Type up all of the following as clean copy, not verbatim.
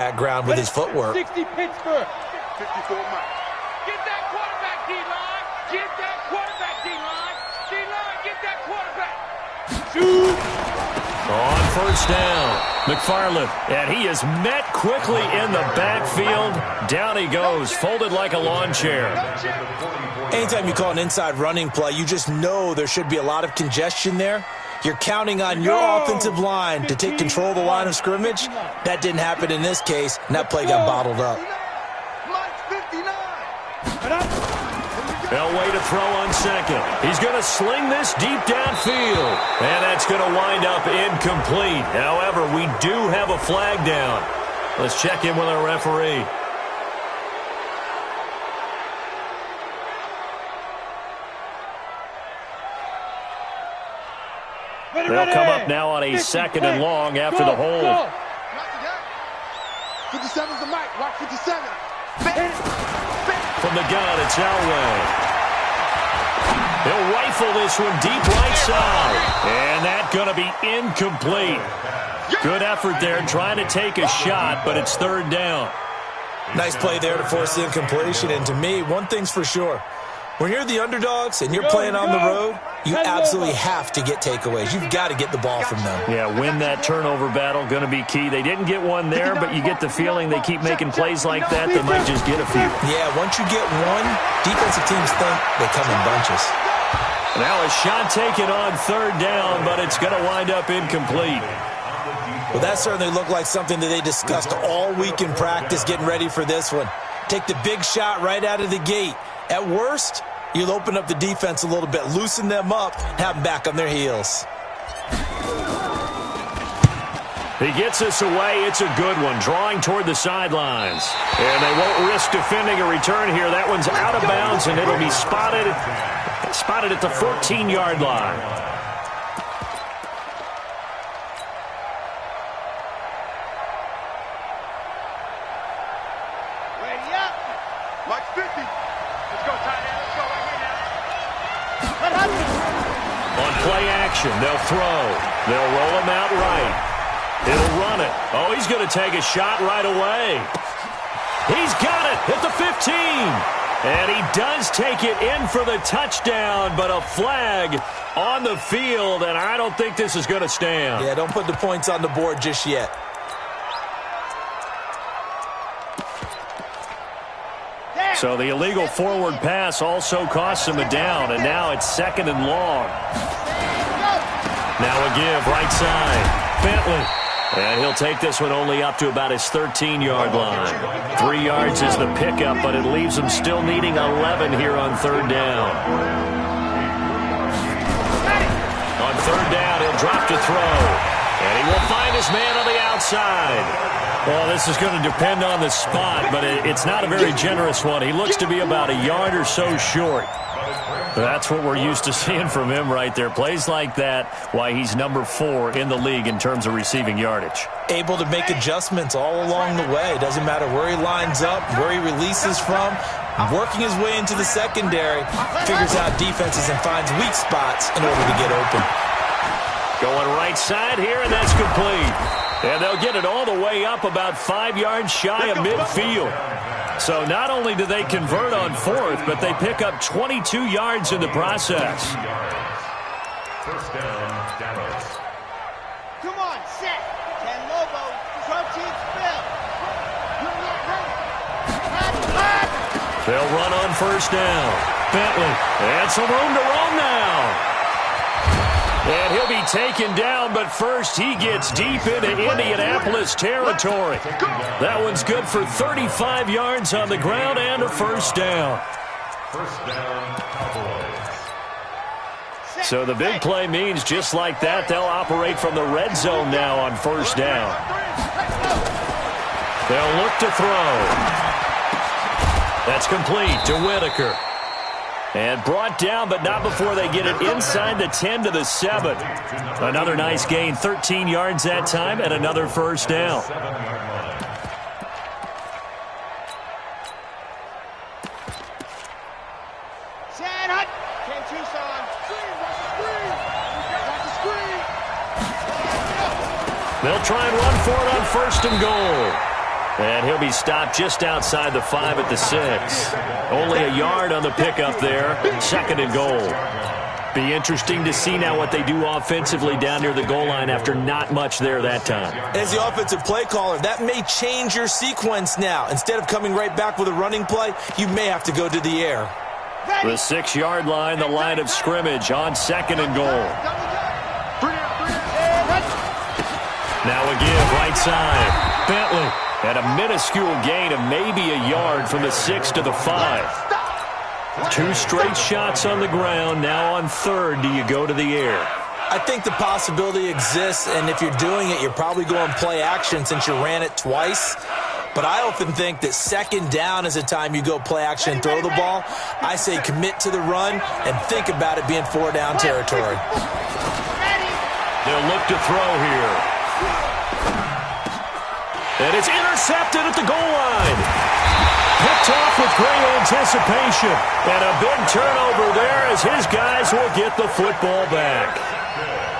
At ground with his footwork. 60 Pittsburgh. 54 Mike. Get that quarterback, D-line. Get that quarterback, D-line. D-line, get that quarterback. Shoot. On first down, McFarland, and he is met quickly in the backfield. Down he goes, folded like a lawn chair. Anytime you call an inside running play, you just know there should be a lot of congestion there. You're counting on your offensive line to take control of the line of scrimmage. That didn't happen in this case, and that play got bottled up. They'll wait to throw on second. He's going to sling this deep downfield, and that's going to wind up incomplete. However, we do have a flag down. Let's check in with our referee. They'll come up now on a second and long after the hold. 57's the mic. Watch 57. From the gun, it's Elway. He'll rifle this one deep right side. And that's going to be incomplete. Good effort there trying to take a shot, but it's third down. Nice play there to force the incompletion. And to me, one thing's for sure. When you're the underdogs and you're playing on the road, you absolutely have to get takeaways. You've got to get the ball from them. Yeah, win that turnover battle, going to be key. They didn't get one there, but you get the feeling they keep making plays like that, they might just get a few. Yeah, once you get one, defensive teams think they come in bunches. Now a shot taken on third down, but it's going to wind up incomplete. Well, that certainly looked like something that they discussed all week in practice getting ready for this one. Take the big shot right out of the gate. At worst, you'll open up the defense a little bit, loosen them up, have them back on their heels. He gets us away. It's a good one, drawing toward the sidelines. And they won't risk defending a return here. That one's out of bounds, and it'll be spotted at the 14-yard line. They'll throw. They'll roll him out right. He'll run it. Oh, he's going to take a shot right away. He's got it at the 15. And he does take it in for the touchdown, but a flag on the field, and I don't think this is going to stand. Yeah, don't put the points on the board just yet. So the illegal forward pass also costs him a down, and now it's second and long. Now a give, right side. Bentley. And he'll take this one only up to about his 13-yard line. 3 yards is the pickup, but it leaves him still needing 11 here on third down. On third down, he'll drop to throw. And he will find his man on the outside. Well, this is going to depend on the spot, but it's not a very generous one. He looks to be about a yard or so short. That's what we're used to seeing from him right there. Plays like that, why he's number 4 in the league in terms of receiving yardage. Able to make adjustments all along the way. Doesn't matter where he lines up, where he releases from. Working his way into the secondary, figures out defenses and finds weak spots in order to get open. Going right side here, and that's complete. And they'll get it all the way up about 5 yards shy of midfield. So not only do they convert on fourth, but they pick up 22 yards in the process. First down, Dallas. Come on, set. 10 Lobo. Trump cheats Bill. They'll run on first down. Bentley. And some room to roam now. And he'll be taken down, but first he gets deep into Indianapolis territory. That one's good for 35 yards on the ground and a first down. First down, Cowboys. So the big play means just like that, they'll operate from the red zone now on first down. They'll look to throw. That's complete to Whitaker. And brought down, but not before they get it inside the 10 to the 7. Another nice gain, 13 yards that time, and another first down. They'll try and run for it on first and goal. And he'll be stopped just outside the 5 at the 6. Only a yard on the pickup there. 2nd and goal. Be interesting to see now what they do offensively down near the goal line after not much there that time. As the offensive play caller, that may change your sequence now. Instead of coming right back with a running play, you may have to go to the air. The 6-yard line, the line of scrimmage on 2nd and goal. Now a give right side. Bentley. And a minuscule gain of maybe a yard from the 6 to the 5. 2 straight shots on the ground. Now on 3rd, do you go to the air? I think the possibility exists, and if you're doing it, you're probably going play action since you ran it twice. But I often think that 2nd down is a time you go play action and throw the ball. I say commit to the run and think about it being 4-down territory. They'll look to throw here. And it's intercepted at the goal line. Picked off with great anticipation. And a big turnover there as his guys will get the football back.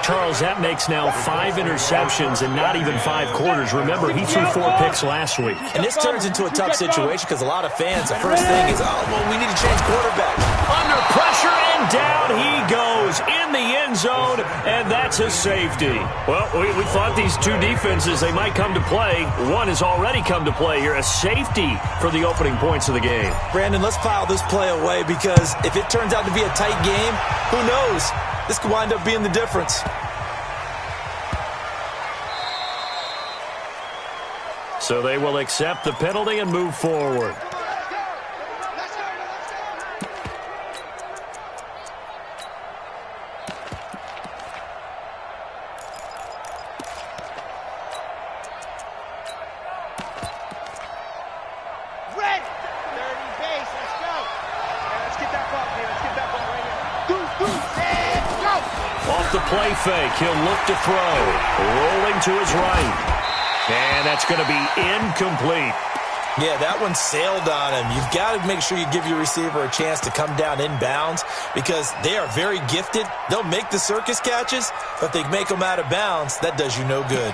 Charles, that makes now 5 interceptions and not even 5 quarters. Remember, he threw 4 picks last week. And this turns into a tough situation because a lot of fans, the first thing is, oh, well, we need to change quarterback. Under pressure, and down he goes in the end zone, and that's a safety. Well, we thought these 2 defenses, they might come to play. One has already come to play here, a safety for the opening points of the game. Brandon, let's file this play away because if it turns out to be a tight game, who knows? This could wind up being the difference. So they will accept the penalty and move forward. Red! 30 base, let's go. Let's get that ball here. Let's get that ball right here. And go! Off the play fake, he'll look to throw. Rolling to his right. And that's going to be incomplete. Yeah, that one sailed on him. You've got to make sure you give your receiver a chance to come down inbounds because they are very gifted. They'll make the circus catches, but if they make them out of bounds, that does you no good.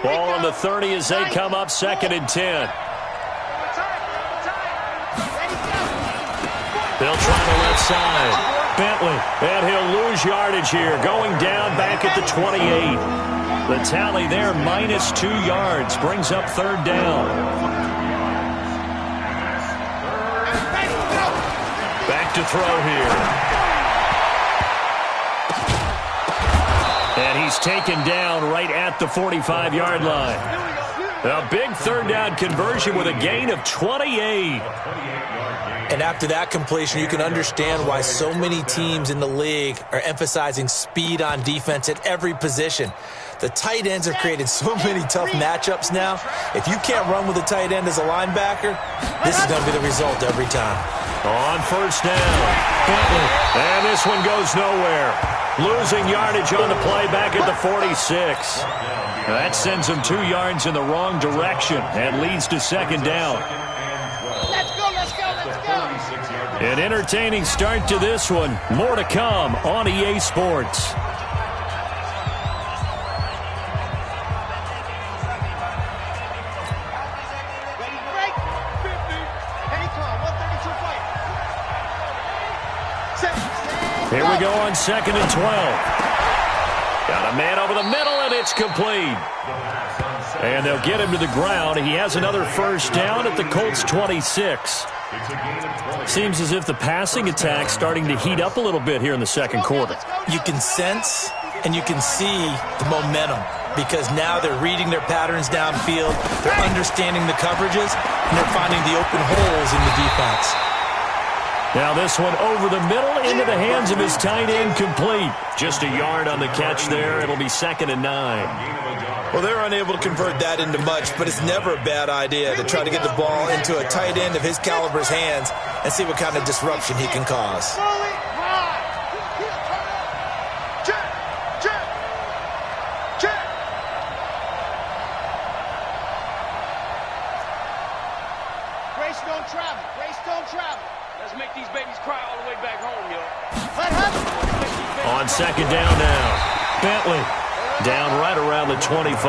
Ball on the 30 as they come up 2nd and 10. They'll try the left side. Bentley, and he'll lose yardage here, going down back at the 28. The tally there, minus 2 yards, brings up 3rd down. Back to throw here. And he's taken down right at the 45-yard line. A big 3rd down conversion with a gain of 28. And after that completion, you can understand why so many teams in the league are emphasizing speed on defense at every position. The tight ends have created so many tough matchups now. If you can't run with a tight end as a linebacker, this is going to be the result every time. On 1st down, Bentley, and this one goes nowhere. Losing yardage on the play back at the 46. That sends him 2 yards in the wrong direction and leads to 2nd down. Let's go, let's go, let's go. An entertaining start to this one. More to come on EA Sports. Ready, break. 50. Penny call, 132 fight. Here we go on 2nd and 12. Got a man over the middle, and it's complete. And they'll get him to the ground. He has another 1st down at the Colts 26. Seems as if the passing attack's starting to heat up a little bit here in the 2nd quarter. You can sense and you can see the momentum because now they're reading their patterns downfield, they're understanding the coverages, and they're finding the open holes in the defense. Now this one over the middle into the hands of his tight end, complete. Just a yard on the catch there. It'll be 2nd and 9. Well, they're unable to convert that into much, but it's never a bad idea to try to get the ball into a tight end of his caliber's hands and see what kind of disruption he can cause. Grace don't travel. Grace don't travel. Let's make these babies cry all the way back home, yo. What happened? On 2nd down now. Bentley down right around the 25.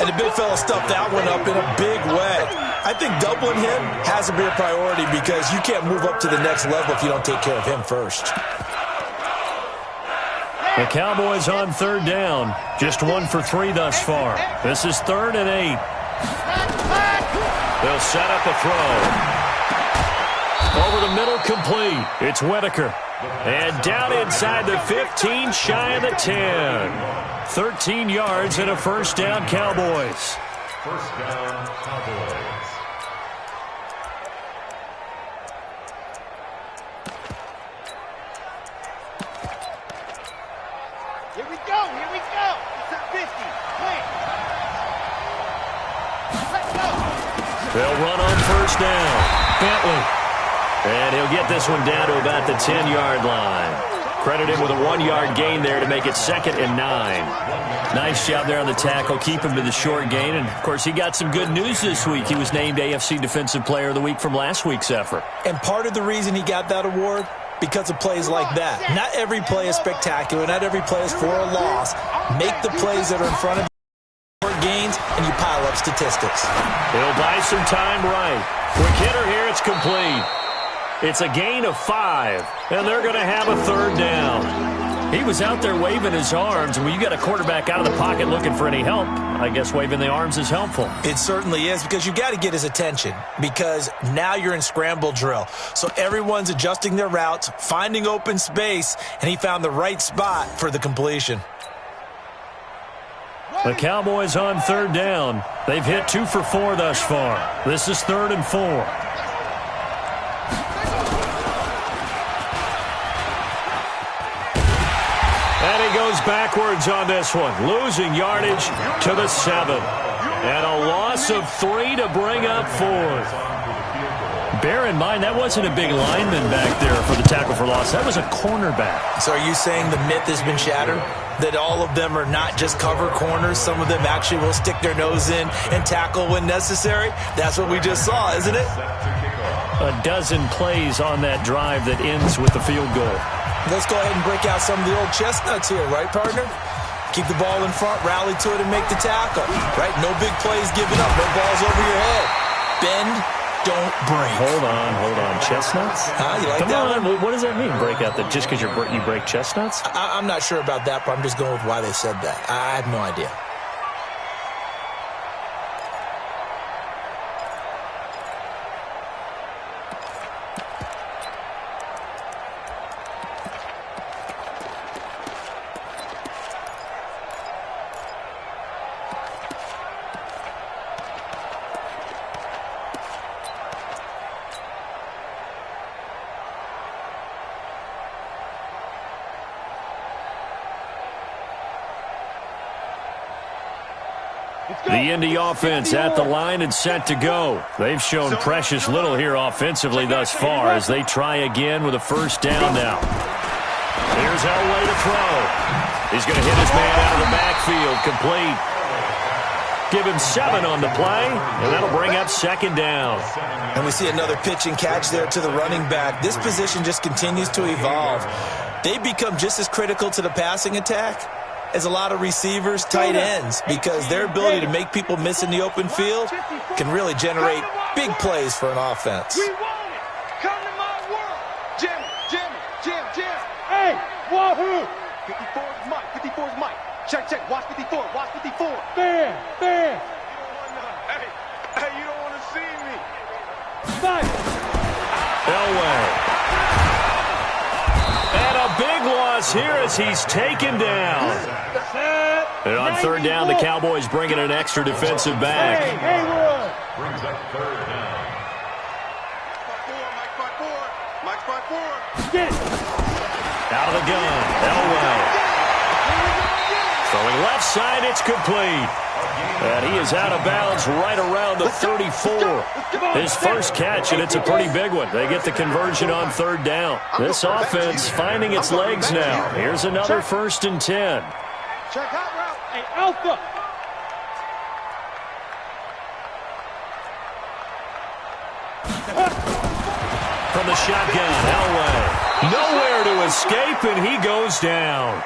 And the big fella stuffed that one up in a big way. I think doubling him has to be a priority because you can't move up to the next level if you don't take care of him first. The Cowboys on third down. Just 1 for 3 thus far. This is 3rd and 8. They'll set up a throw. Over the middle, complete. It's Whitaker. And down inside the 15, shy of the 10. 13 yards and a first down, Cowboys. First down, Cowboys. Here we go. It's at 50. Wait. Let's go. They'll run on first down. Bentley. And he'll get this one down to about the 10-yard line. Credit him with a 1-yard gain there to make it 2nd and 9. Nice job there on the tackle. Keep him to the short gain. And, of course, he got some good news this week. He was named AFC Defensive Player of the Week from last week's effort. And part of the reason he got that award, because of plays like that. Not every play is spectacular. Not every play is for a loss. Make the plays that are in front of you gains, and you pile up statistics. He'll buy some time right. Quick hitter here. It's complete. It's a gain of 5, and they're going to have a 3rd down. He was out there waving his arms, and when you got a quarterback out of the pocket looking for any help, I guess waving the arms is helpful. It certainly is, because you got to get his attention, because now you're in scramble drill. So everyone's adjusting their routes, finding open space, and he found the right spot for the completion. The Cowboys on 3rd down. They've hit 2 for 4 thus far. This is 3rd and 4. And he goes backwards on this one, losing yardage to the 7. And a loss of 3 to bring up 4th. Bear in mind, that wasn't a big lineman back there for the tackle for loss. That was a cornerback. So are you saying the myth has been shattered? That all of them are not just cover corners? Some of them actually will stick their nose in and tackle when necessary? That's what we just saw, isn't it? A dozen plays on that drive that ends with the field goal. Let's go ahead and break out some of the old chestnuts here, right, partner? Keep the ball in front, rally to it, and make the tackle, right? No big plays given up, no balls over your head. Bend, don't break. Hold on. Chestnuts? You like Come that on, one? what does that mean, break out? That just because you break chestnuts? I'm not sure about that, but I'm just going with why they said that. I have no idea. The Indy offense at the line and set to go. They've shown precious little here offensively thus far as they try again with a first down now. Here's Elway to throw. He's going to hit his man out of the backfield. Complete. Give him 7 on the play, and that'll bring up 2nd down. And we see another pitch and catch there to the running back. This position just continues to evolve. They become just as critical to the passing attack as a lot of receivers, tight ends, because their ability to make people miss in the open field can really generate big plays for an offense. We want it. Come to my world. Jim. Hey, wahoo. 54's Mike. 54's Mike. Check. Watch 54. Bam. Hey, you don't want to see me. Elway. And a big loss here as he's taken down. And on 3rd down, the Cowboys bring in an extra defensive back. Brings up 3rd down. Mike 5-4. Get. Out of the gun, Elway. Throwing left side, it's complete. And he is out of bounds right around the 34. His first catch, and it's a pretty big one. They get the conversion on 3rd down. This offense finding its legs now. Here's another 1st and 10. Check out route. Hey, Alpha. From the shotgun, Elway. Nowhere to escape, and he goes down.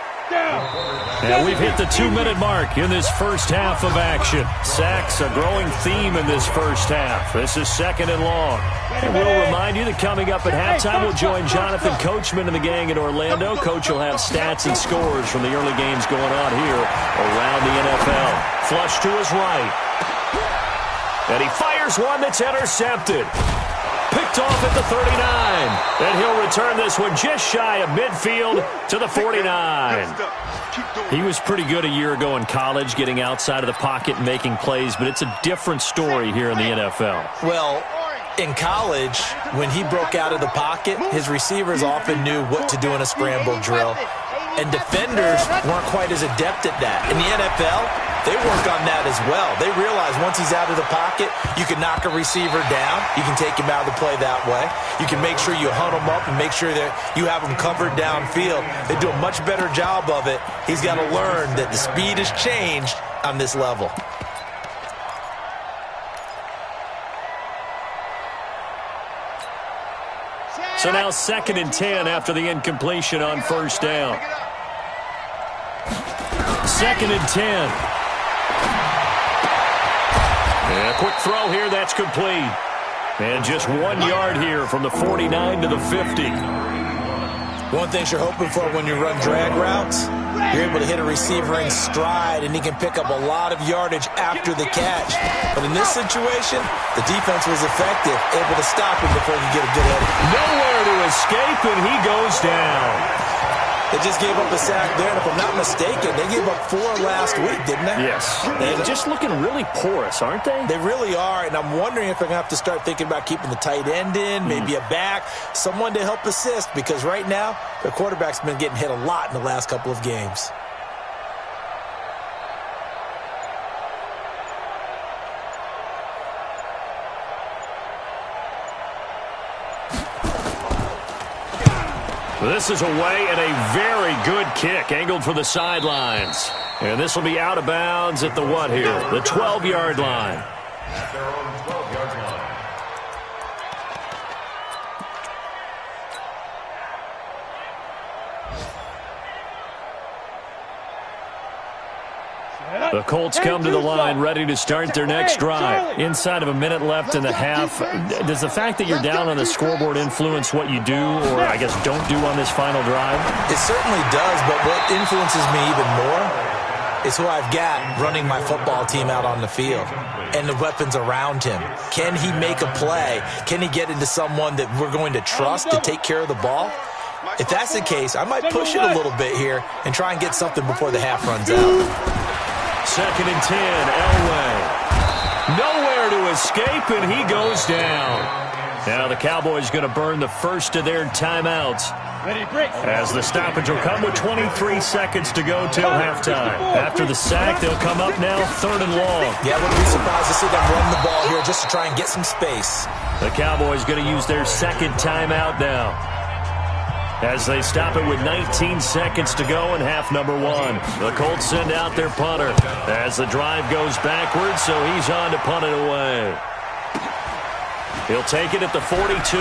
And we've hit the 2-minute mark in this first half of action. Sacks, a growing theme in this first half. This is 2nd and long. And we'll remind you that coming up at halftime, we'll join Jonathan Coachman and the gang in Orlando. Coach will have stats and scores from the early games going on here around the NFL. Flush to his right. And he fires one that's intercepted. Picked off at the 39. And he'll return this one just shy of midfield to the 49. He was pretty good a year ago in college, getting outside of the pocket and making plays, but it's a different story here in the NFL. Well, in college, when he broke out of the pocket, his receivers often knew what to do in a scramble drill. And defenders weren't quite as adept at that. In the NFL, they work on that as well. They realize once he's out of the pocket, you can knock a receiver down. You can take him out of the play that way. You can make sure you hunt him up and make sure that you have him covered downfield. They do a much better job of it. He's got to learn that the speed has changed on this level. So now 2nd and 10 after the incompletion on first down. 2nd and 10. And a quick throw here, that's complete. And just 1 yard here from the 49 to the 50. One thing you're hoping for when you run drag routes, you're able to hit a receiver in stride, and he can pick up a lot of yardage after the catch. But in this situation, the defense was effective, able to stop him before he could get a good hit. Nowhere to escape, and he goes down. They just gave up a sack there, and if I'm not mistaken, they gave up 4 last week, didn't they? Yes. They're just looking really porous, aren't they? They really are, and I'm wondering if they're going to have to start thinking about keeping the tight end in, maybe a back, someone to help assist, because right now, their quarterback's been getting hit a lot in the last couple of games. This is away and a very good kick, angled for the sidelines. And this will be out of bounds at the what here? The 12-yard line. At their own 12-yard line. The Colts come to the line ready to start their next drive. Inside of a minute left in the half. Does the fact that you're down on the scoreboard influence what you do or, I guess, don't do on this final drive? It certainly does, but what influences me even more is who I've got running my football team out on the field and the weapons around him. Can he make a play? Can he get into someone that we're going to trust to take care of the ball? If that's the case, I might push it a little bit here and try and get something before the half runs out. 2nd and 10, Elway. Nowhere to escape, and he goes down. Now the Cowboys going to burn the first of their timeouts. As the stoppage will come with 23 seconds to go till halftime. After the sack, they'll come up now 3rd and long. Yeah, I wouldn't be surprised to see them run the ball here just to try and get some space. The Cowboys going to use their 2nd timeout now, as they stop it with 19 seconds to go in half number 1. The Colts send out their punter as the drive goes backwards, so he's on to punt it away. He'll take it at the 42.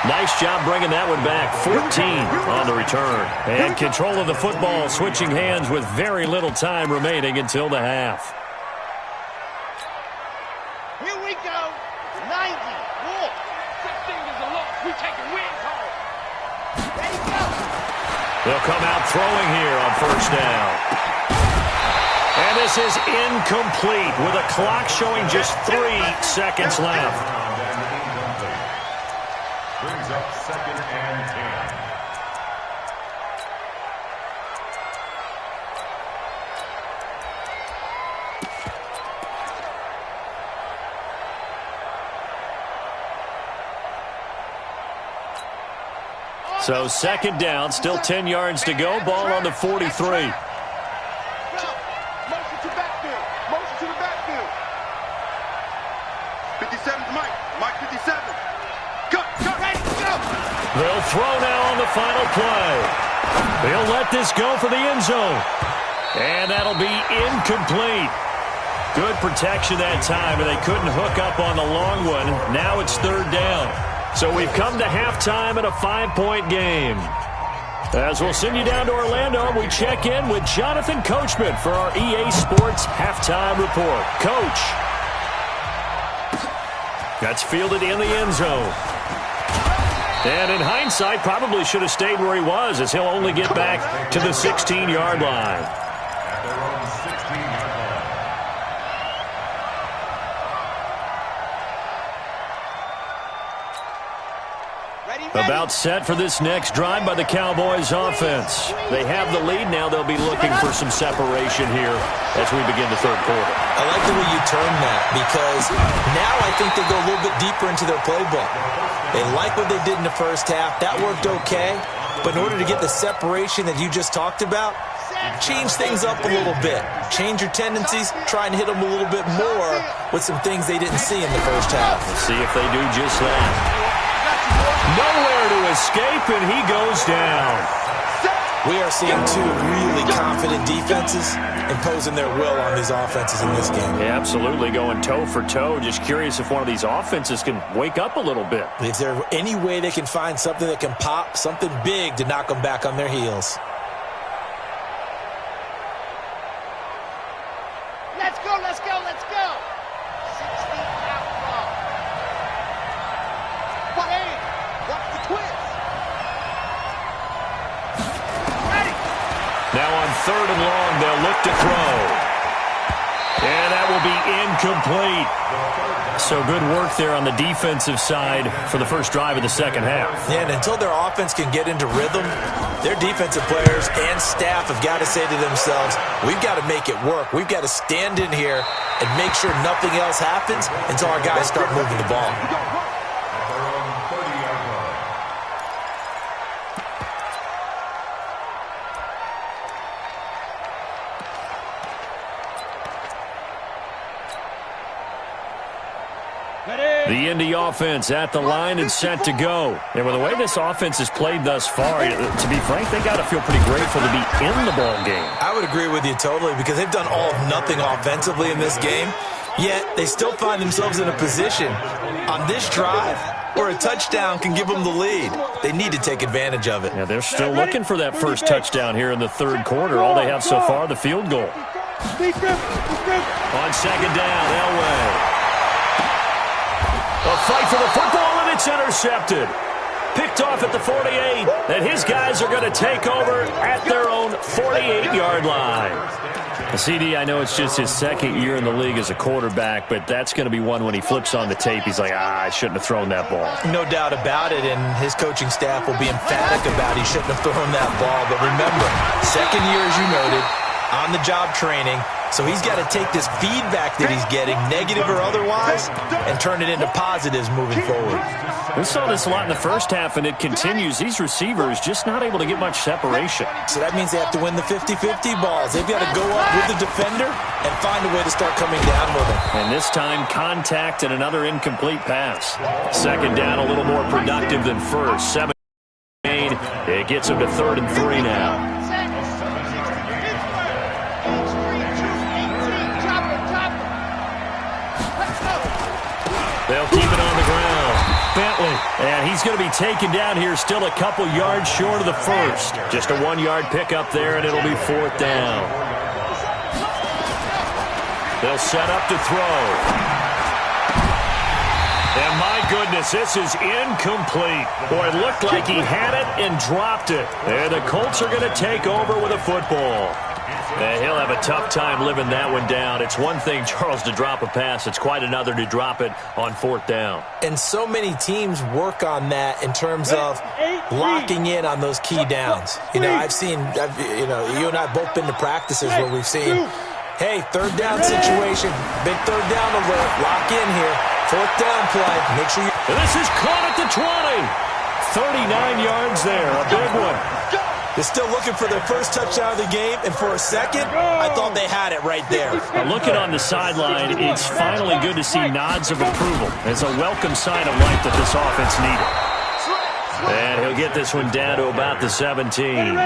Nice job bringing that one back. 14 on the return. And control of the football, switching hands with very little time remaining until the half. Here we go. 90. Wolf. We taking wins home. Ready, go. They'll come out throwing here on first down. And this is incomplete with a clock showing just 3 seconds left. Brings up 2nd and 10. So 2nd down, still 10 yards to go. Ball on the 43. Motion to backfield. Motion to the backfield. 57's Mike. Mike 57. Cut. Ready, go. They'll throw now on the final play. They'll let this go for the end zone. And that'll be incomplete. Good protection that time, and they couldn't hook up on the long one. Now it's 3rd down. So we've come to halftime in a 5-point game. As we'll send you down to Orlando, we check in with Jonathan Coachman for our EA Sports Halftime Report. Coach. That's fielded in the end zone. And in hindsight, probably should have stayed where he was, as he'll only get back to the 16-yard line. At their own 16-yard line. About set for this next drive by the Cowboys offense. They have the lead. Now they'll be looking for some separation here as we begin the third quarter. I like the way you turn that, because now I think they go a little bit deeper into their playbook. They like what they did in the first half. That worked okay. But in order to get the separation that you just talked about, change things up a little bit. Change your tendencies. Try and hit them a little bit more with some things they didn't see in the first half. Let's see if they do just that. Nowhere to escape, and he goes down. We are seeing two really confident defenses imposing their will on these offenses in this game. Yeah, absolutely, going toe for toe. Just curious if one of these offenses can wake up a little bit. Is there any way they can find something that can pop, something big to knock them back on their heels? Let's go, let's go, let's go. 60 out long. What aim? What's the twist? Ready. Now on 3rd and long, they'll look to throw. And that will be incomplete. So good work there on the defensive side for the first drive of the second half. Yeah, and until their offense can get into rhythm, their defensive players and staff have got to say to themselves, we've got to make it work. We've got to stand in here and make sure nothing else happens until our guys start moving the ball. At their own 30-yard line. The Indy offense at the line and set to go. And with the way this offense has played thus far, to be frank, they got to feel pretty grateful to be in the ball game. I would agree with you totally, because they've done all of nothing offensively in this game, yet they still find themselves in a position on this drive where a touchdown can give them the lead. They need to take advantage of it. Yeah, they're still looking for that first touchdown here in the third quarter. All they have so far, the field goal. On second down, Elway. A fight for the football, and it's intercepted. Picked off at the 48, and his guys are going to take over at their own 48-yard line. CD, I know it's just his second year in the league as a quarterback, but that's going to be one when he flips on the tape. He's like, I shouldn't have thrown that ball. No doubt about it, and his coaching staff will be emphatic about he shouldn't have thrown that ball. But remember, second year, as you noted, on-the-job training. So he's got to take this feedback that he's getting, negative or otherwise, and turn it into positives moving forward. We saw this a lot in the first half, and it continues. These receivers just not able to get much separation. So that means they have to win the 50-50 balls. They've got to go up with the defender and find a way to start coming down with him. And this time, contact and another incomplete pass. Second down, a little more productive than first. 7 gain. It gets him to 3rd and 3 now. They'll keep it on the ground. Bentley, and he's going to be taken down here, still a couple yards short of the first. Just a 1-yard pickup there, and it'll be 4th down. They'll set up to throw. And my goodness, this is incomplete. Boy, it looked like he had it and dropped it. And the Colts are going to take over with a football. And he'll have a tough time living that one down. It's one thing, Charles, to drop a pass. It's quite another to drop it on 4th down. And so many teams work on that in terms of locking in on those key downs. You know, you and I have both been to practices where we've seen, hey, 3rd down situation, big 3rd down alert, lock in here, 4th down play, make sure you... And this is caught at the 20. 39 yards there, a big one. They're still looking for their first touchdown of the game, and for a second, I thought they had it right there. Now looking on the sideline, it's finally good to see nods of approval. It's a welcome sign of life that this offense needed. And he'll get this one down to about the 17.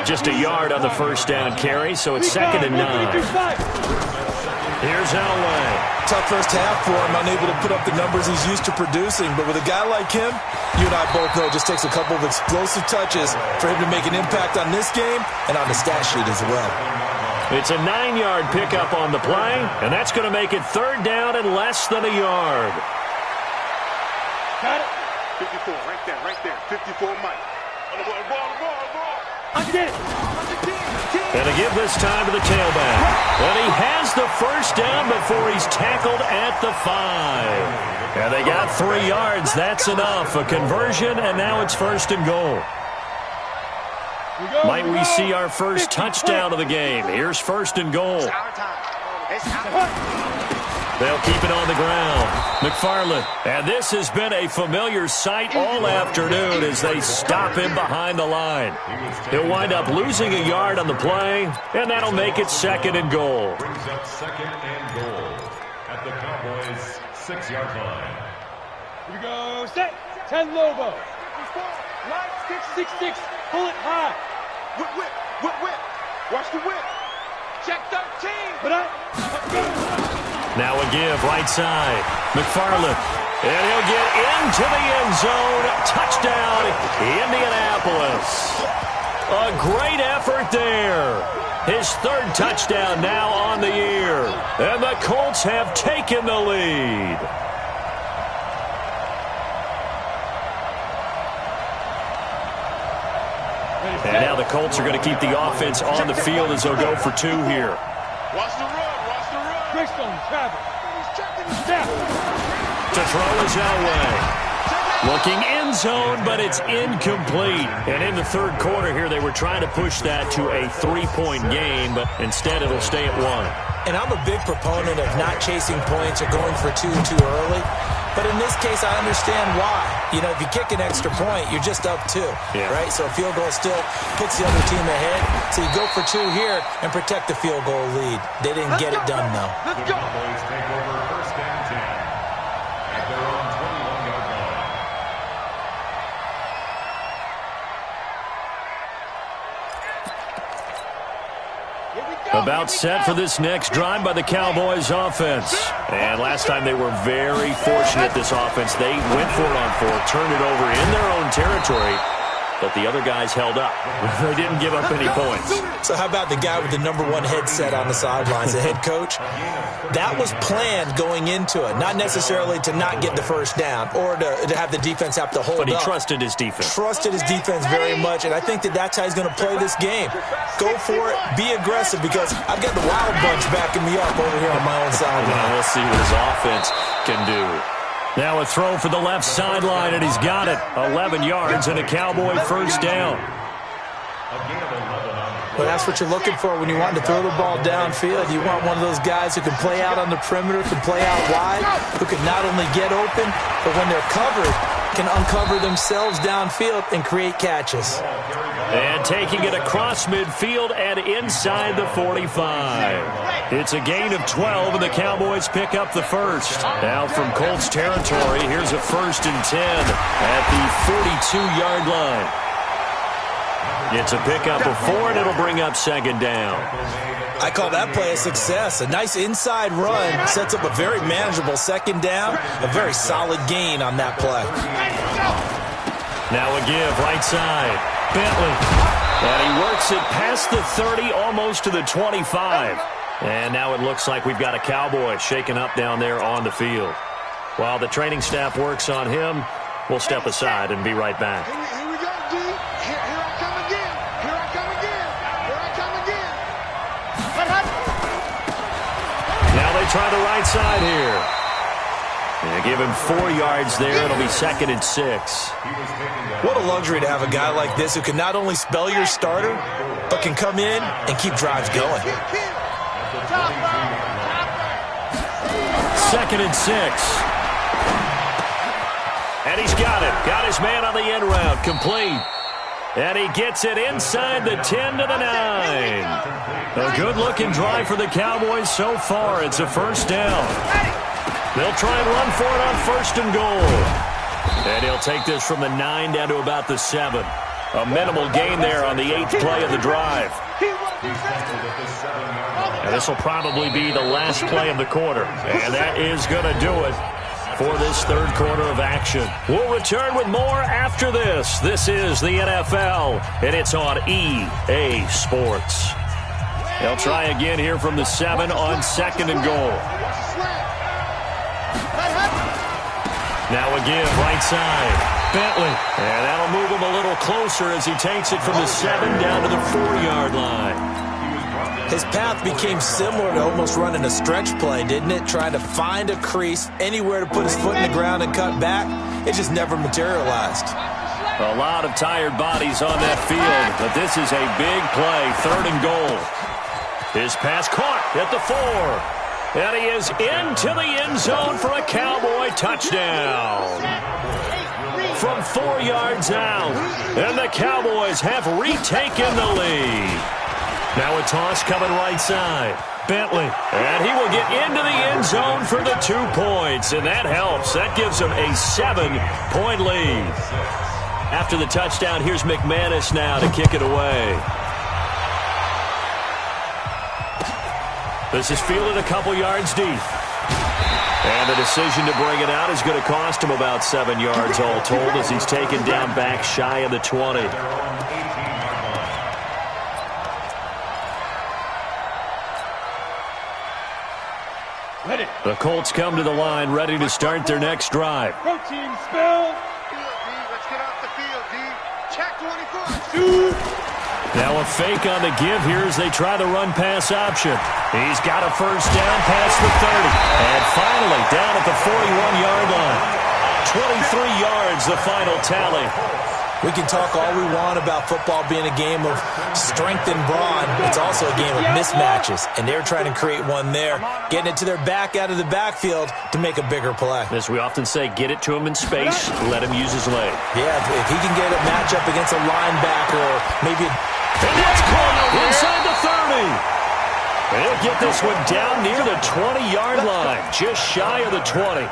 Just a yard on the first down carry, so it's 2nd and 9. Here's Elway. Tough first half for him, unable to put up the numbers he's used to producing. But with a guy like him, you and I both know it just takes a couple of explosive touches for him to make an impact on this game and on the stat sheet as well. It's a 9-yard pickup on the play, and that's going to make it 3rd down and less than a yard. Got it. 54, right there. 54, Mike. On the ball. I did it. And to give this time to the tailback. And he has the first down before he's tackled at the 5. And they got 3 yards. That's enough. A conversion, and now it's 1st and goal. Might we see our first touchdown of the game? Here's 1st and goal. It's our time. It's our time. They'll keep it on the ground. McFarland. And this has been a familiar sight all afternoon as they stop him behind the line. He'll wind up losing a yard on the play, and that'll make it 2nd and goal. Brings up 2nd and goal at the Cowboys' 6-yard line. Here we go. Set. 10 Lobo. 6-6. Pull it high. Whip. Watch the whip. Check 13. Now a give, right side. McFarland. And he'll get into the end zone. Touchdown, Indianapolis. A great effort there. His 3rd touchdown now on the year. And the Colts have taken the lead. And now the Colts are going to keep the offense on the field as they'll go for 2 here. Watch the run. Greystone, travel. To throw is Elway. Looking end zone, but it's incomplete. And in the 3rd quarter here, they were trying to push that to a 3-point game, but instead it'll stay at 1. And I'm a big proponent of not chasing points or going for 2 too early. But in this case, I understand why. You know, if you kick an extra point, you're just up 2, right? So a field goal still puts the other team ahead. So you go for 2 here and protect the field goal lead. They didn't get it done, though. Let's go. Cowboys take over 1st and 10 at their own 21-yard line. About set for this next drive by the Cowboys offense. And last time they were very fortunate, this offense. They went for it on 4, turned it over in their own territory, but the other guys held up. They didn't give up any points. So how about the guy with the #1 headset on the sidelines, the head coach? That was planned going into it, not necessarily to not get the first down or to have the defense have to hold up. But he trusted his defense. Trusted his defense very much, and I think that's how he's going to play this game. Go for it, be aggressive, because I've got the Wild Bunch backing me up over here on my own sideline. We'll see what his offense can do. Now a throw for the left sideline, and he's got it. 11 yards and a Cowboy first down. Well, that's what you're looking for when you want to throw the ball downfield. You want one of those guys who can play out on the perimeter, can play out wide, who can not only get open, but when they're covered, can uncover themselves downfield and create catches. And taking it across midfield and inside the 45. It's a gain of 12, and the Cowboys pick up the first. Now from Colts territory, here's a 1st and 10 at the 42-yard line. It's a pickup of 4, and it'll bring up 2nd down. I call that play a success. A nice inside run sets up a very manageable 2nd down, a very solid gain on that play. Now a give, right side. Bentley. And he works it past the 30, almost to the 25. And now it looks like we've got a Cowboy shaken up down there on the field. While the training staff works on him, we'll step aside and be right back. Here we go, D. Here I come again. Here I come again. Here I come again. Now they try the right side here. They give him 4 yards there. It'll be 2nd and 6. What a luxury to have a guy like this who can not only spell your starter, but can come in and keep drives going. 2nd and 6. And he's got it. Got his man on the end route. Complete. And he gets it inside the 10 to the 9. A good-looking drive for the Cowboys so far. It's a first down. They'll try and run for it on 1st and goal. And he'll take this from the 9 down to about the 7. A minimal gain there on the 8th play of the drive. And This will probably be the last play of the quarter, and that is going to do it for this third quarter of action. We'll return with more after this. This is the NFL, and it's on EA Sports. They'll try again here from the 7 on 2nd and goal. Now again, right side, Bentley. And that'll move him a little closer as he takes it from the 7 down to the 4-yard line. His path became similar to almost running a stretch play, didn't it? Trying to find a crease, anywhere to put his foot in the ground and cut back. It just never materialized. A lot of tired bodies on that field, but this is a big play, 3rd and goal. His pass caught at the 4. And he is into the end zone for a Cowboy touchdown. From 4 yards out, and the Cowboys have retaken the lead. Now a toss coming right side. Bentley, and he will get into the end zone for the 2 points, and that helps. That gives him a 7-point lead. After the touchdown, here's McManus now to kick it away. This is fielded a couple yards deep. And the decision to bring it out is going to cost him about 7 yards all told as he's taken down back shy of the 20. The Colts come to the line ready to start their next drive. Protein spill. Let's get off the field, D. Check 24. Now a fake on the give here as they try the run-pass option. He's got a first down past the 30. And finally down at the 41-yard line. 23 yards the final tally. We can talk all we want about football being a game of strength and brawn. It's also a game of mismatches, and they're trying to create one there, getting it to their back out of the backfield to make a bigger play. As we often say, get it to him in space, let him use his leg. Yeah, if he can get a matchup against a linebacker or maybe... And that's caught inside the 30. They'll get this one down near the 20-yard line, just shy of the 20.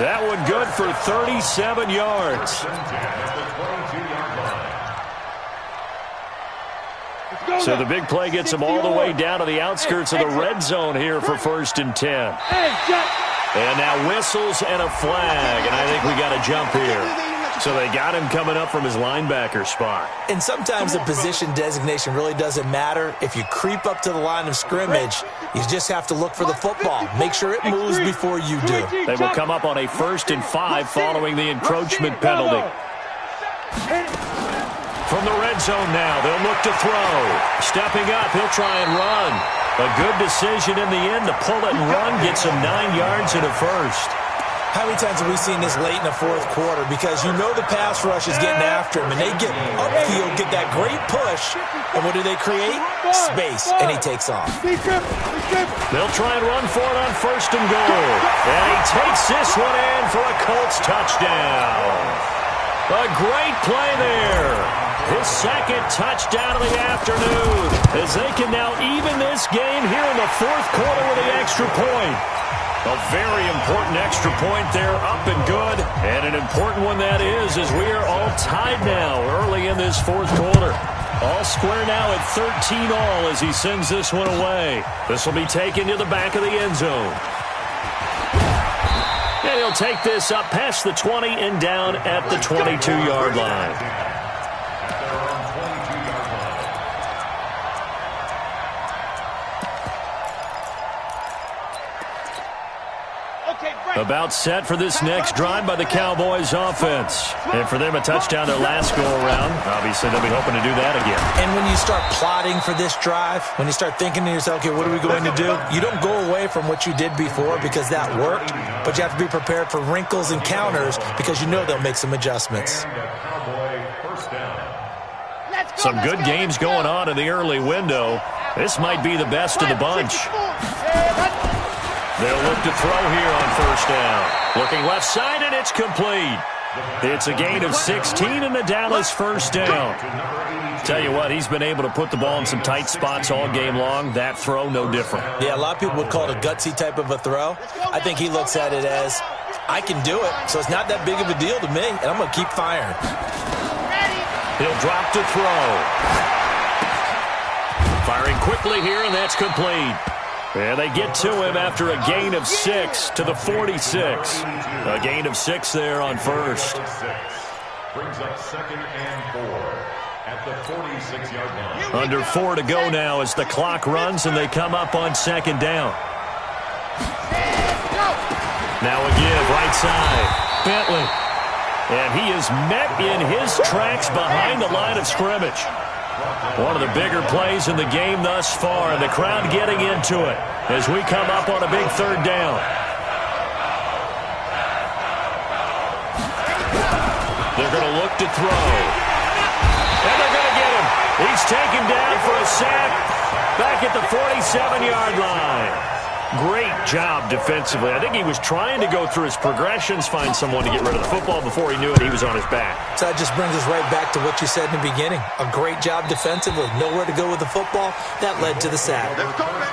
That one good for 37 yards. So the big play gets him all the way down to the outskirts of the red zone here for 1st and 10. And now whistles and a flag, and I think we got a jump here. So they got him coming up from his linebacker spot. And sometimes the position designation really doesn't matter. If you creep up to the line of scrimmage, you just have to look for the football. Make sure it moves before you do. They will come up on a 1st and 5 following the encroachment penalty. From the red zone now, they'll look to throw. Stepping up, he'll try and run. A good decision in the end to pull it and run, gets him 9 yards and a first. How many times have we seen this late in the 4th quarter? Because you know the pass rush is getting after him, and they get upfield, get that great push, and what do they create? Space, and he takes off. They'll try and run for it on 1st and goal. And he takes this one in for a Colts touchdown. A great play there. His 2nd touchdown of the afternoon as they can now even this game here in the 4th quarter with the extra point. A very important extra point there, up and good. And an important one that is, as we are all tied now early in this 4th quarter. All square now at 13 all as he sends this one away. This will be taken to the back of the end zone. And he'll take this up past the 20 and down at the 22-yard line. About set for this next drive by the Cowboys offense. And for them, a touchdown their last go-around. Obviously, they'll be hoping to do that again. And when you start plotting for this drive, when you start thinking to yourself, okay, what are we going to do? You don't go away from what you did before because that worked, but you have to be prepared for wrinkles and counters because you know they'll make some adjustments. Some good games going on in the early window. This might be the best of the bunch. They'll look to throw here on 1st down. Looking left side, and it's complete. It's a gain of 16 and the Dallas 1st down. Tell you what, he's been able to put the ball in some tight spots all game long. That throw, no different. Yeah, a lot of people would call it a gutsy type of a throw. I think he looks at it as, I can do it, so it's not that big of a deal to me, and I'm going to keep firing. He'll drop to throw. Firing quickly here, and that's complete. And they get to him after a gain of 6 to the 46. A gain of 6 there on first. Brings up 2nd and 4 at the 46-yard line. Under 4 to go now as the clock runs and they come up on 2nd down. Now a give, right side. Bentley. And he is met in his tracks behind the line of scrimmage. One of the bigger plays in the game thus far, and the crowd getting into it as we come up on a big 3rd down. They're going to look to throw. And they're going to get him. He's taken down for a sack back at the 47-yard line. Great job defensively. I think he was trying to go through his progressions, find someone to get rid of the football. Before he knew it, he was on his back. So that just brings us right back to what you said in the beginning. A great job defensively. Nowhere to go with the football. That led to the sack.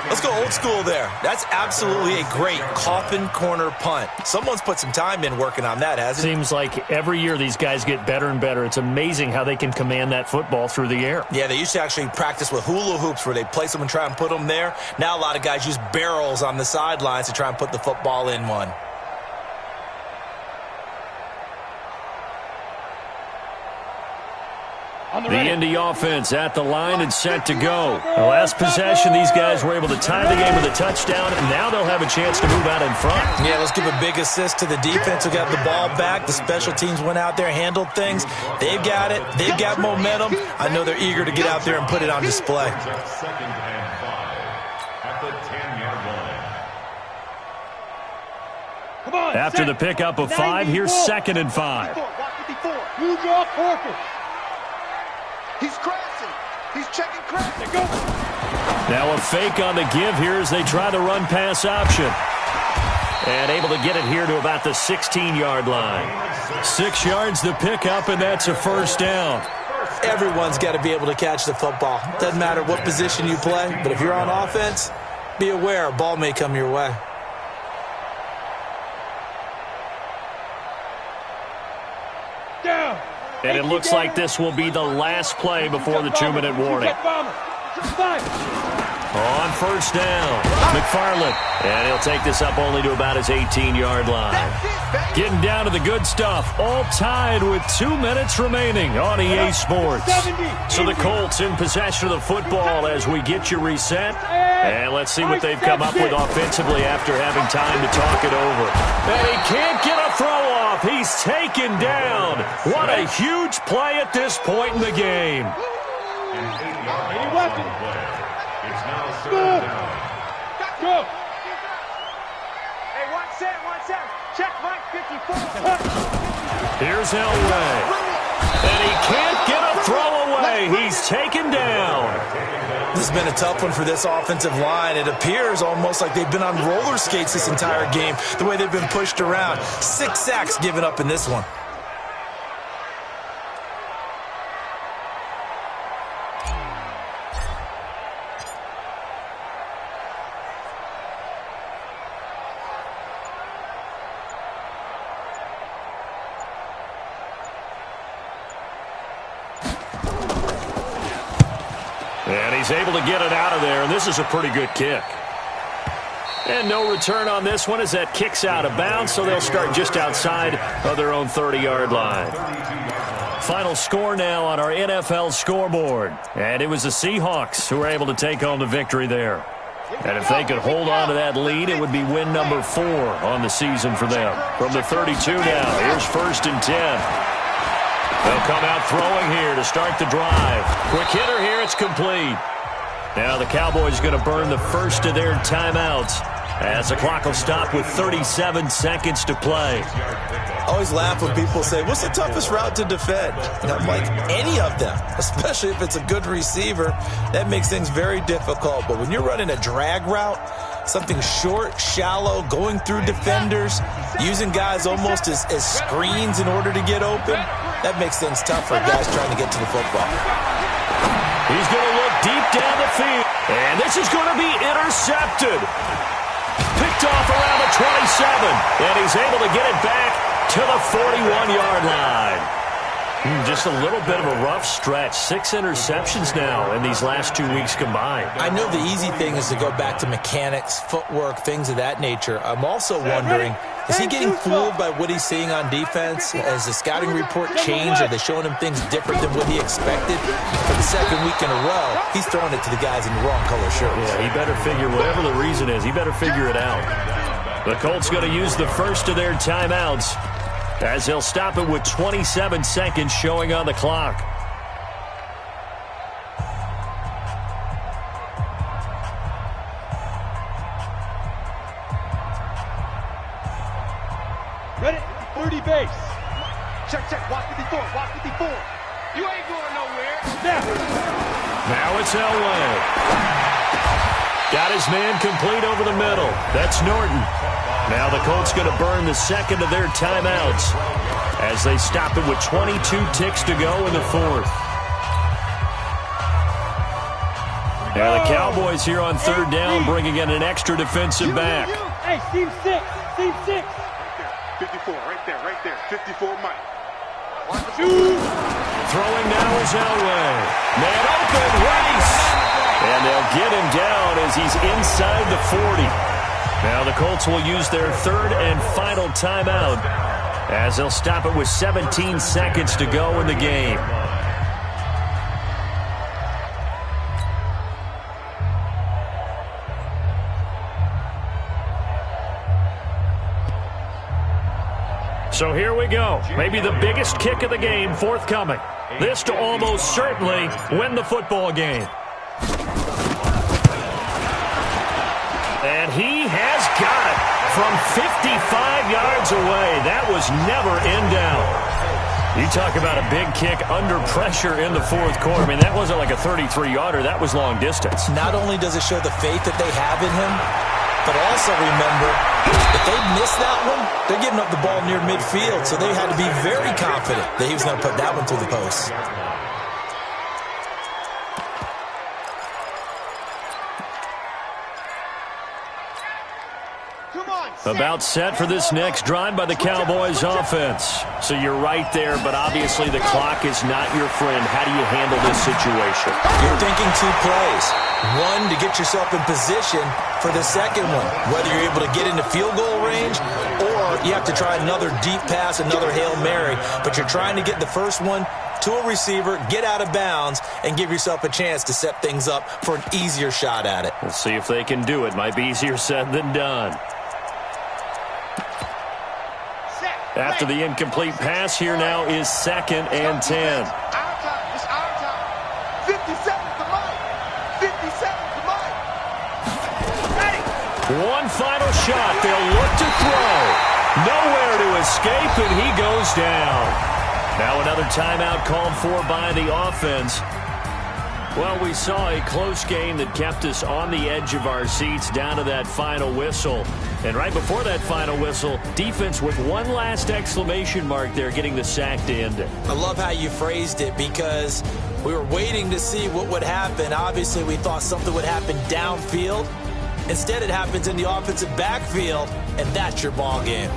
Let's go old school there. That's absolutely a great coffin corner punt. Someone's put some time in working on that, hasn't it? Seems like every year these guys get better and better. It's amazing how they can command that football through the air. Yeah, they used to actually practice with hula hoops where they place them and try and put them there. Now a lot of guys use barrels on the sidelines to try and put the football in one. The Indy offense at the line and set to go. The last possession, these guys were able to tie the game with a touchdown, and now they'll have a chance to move out in front. Yeah, let's give a big assist to the defense who got the ball back. The special teams went out there, handled things. They've got it. They've got momentum. I know they're eager to get out there and put it on display. 2nd and 5 at the 10-yard line. After the pickup of 5, here's 2nd and 5. You draw Corker. He's crashing. He's checking crash. Now a fake on the give here as they try the run-pass option. And able to get it here to about the 16-yard line. 6 yards the pickup, and that's a 1st down. Everyone's got to be able to catch the football. Doesn't matter what position you play, but if you're on offense, be aware a ball may come your way. Down. And it looks like this will be the last play before the 2-minute warning. On 1st down, McFarland. And he'll take this up only to about his 18-yard line. Getting down to the good stuff. All tied with 2 minutes remaining on EA Sports. So the Colts in possession of the football as we get you reset. And let's see what they've come up with offensively after having time to talk it over. And he can't get a throw off. He's taken down. What a huge play at this point in the game. It's now 3rd down. Go. Hey, 1 second. Check Mike 54. Here's Elway. And he can't get a throw away. He's taken down. This has been a tough one for this offensive line. It appears almost like they've been on roller skates this entire game, the way they've been pushed around. 6 sacks given up in this one. And he's able to get it out of there, and this is a pretty good kick. And no return on this one as that kicks out of bounds, so they'll start just outside of their own 30-yard line. Final score now on our NFL scoreboard. And it was the Seahawks who were able to take home the victory there. And if they could hold on to that lead, it would be win number 4 on the season for them. From the 32 now, here's 1st and 10. They'll come out throwing here to start the drive. Quick hitter here, it's complete. Now the Cowboys going to burn the first of their timeouts as the clock will stop with 37 seconds to play. I always laugh when people say, what's the toughest route to defend? And I'm like, any of them, especially if it's a good receiver. That makes things very difficult. But when you're running a drag route, something short, shallow, going through defenders, using guys almost as screens in order to get open, that makes things tough for guys trying to get to the football. He's going to look deep down the field. And this is going to be intercepted. Picked off around the 27. And he's able to get it back to the 41-yard line. Just a little bit of a rough stretch. 6 interceptions now in these last 2 weeks combined. I know the easy thing is to go back to mechanics, footwork, things of that nature. I'm also wondering, is he getting fooled by what he's seeing on defense? Has the scouting report changed? Are they showing him things different than what he expected? For the second week in a row, he's throwing it to the guys in the wrong color shirts. Yeah, he better figure, whatever the reason is, he better figure it out. The Colts going to use the first of their timeouts, as they'll stop it with 27 seconds showing on the clock. Ready? 30 base. Check, check. Watch 54. Watch 54. You ain't going nowhere. Now it's Elway. Got his man complete over the middle. That's Norton. Now the Colts going to burn the second of their timeouts as they stop it with 22 ticks to go in the fourth. Now the Cowboys here on third down, bringing in an extra defensive back. Hey, team 6. Team 6. 54, right there. 54, Mike. Throwing now is Elway. Man open, Rice. And they'll get him down as he's inside the 40. Now the Colts will use their third and final timeout as they'll stop it with 17 seconds to go in the game. So here we go. Maybe the biggest kick of the game forthcoming. This to almost certainly win the football game. And he has got it from 55 yards away. That was never in doubt. You talk about a big kick under pressure in the fourth quarter. I mean, that wasn't like a 33-yarder. That was long distance. Not only does it show the faith that they have in him, but also remember, if they miss that one, they're giving up the ball near midfield, so they had to be very confident that he was going to put that one through the post. About set for this next drive by the Cowboys offense. So you're right there, but obviously the clock is not your friend. How do you handle this situation? You're thinking 2 plays. One, to get yourself in position for the second one, whether you're able to get into field goal range or you have to try another deep pass, another Hail Mary, but you're trying to get the first one to a receiver, get out of bounds, and give yourself a chance to set things up for an easier shot at it. We'll see if they can do it. Might be easier said than done. After the incomplete pass, here now is 2nd and 10. Our time. It's our time. 57 to Mike. 57 to Mike. Ready. One final shot. They'll look to throw. Nowhere to escape, and he goes down. Now another timeout called for by the offense. Well, we saw a close game that kept us on the edge of our seats down to that final whistle. And right before that final whistle, defense with one last exclamation mark there, getting the sack to end it. I love how you phrased it because we were waiting to see what would happen. Obviously, we thought something would happen downfield. Instead, it happens in the offensive backfield, and that's your ball game.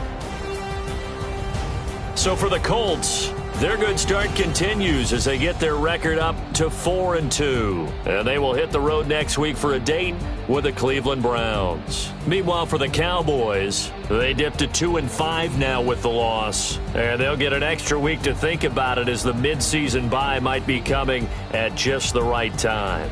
So for the Colts, their good start continues as they get their record up to 4-2. And they will hit the road next week for a date with the Cleveland Browns. Meanwhile, for the Cowboys, they dip to 2-5 now with the loss. And they'll get an extra week to think about it as the midseason bye might be coming at just the right time.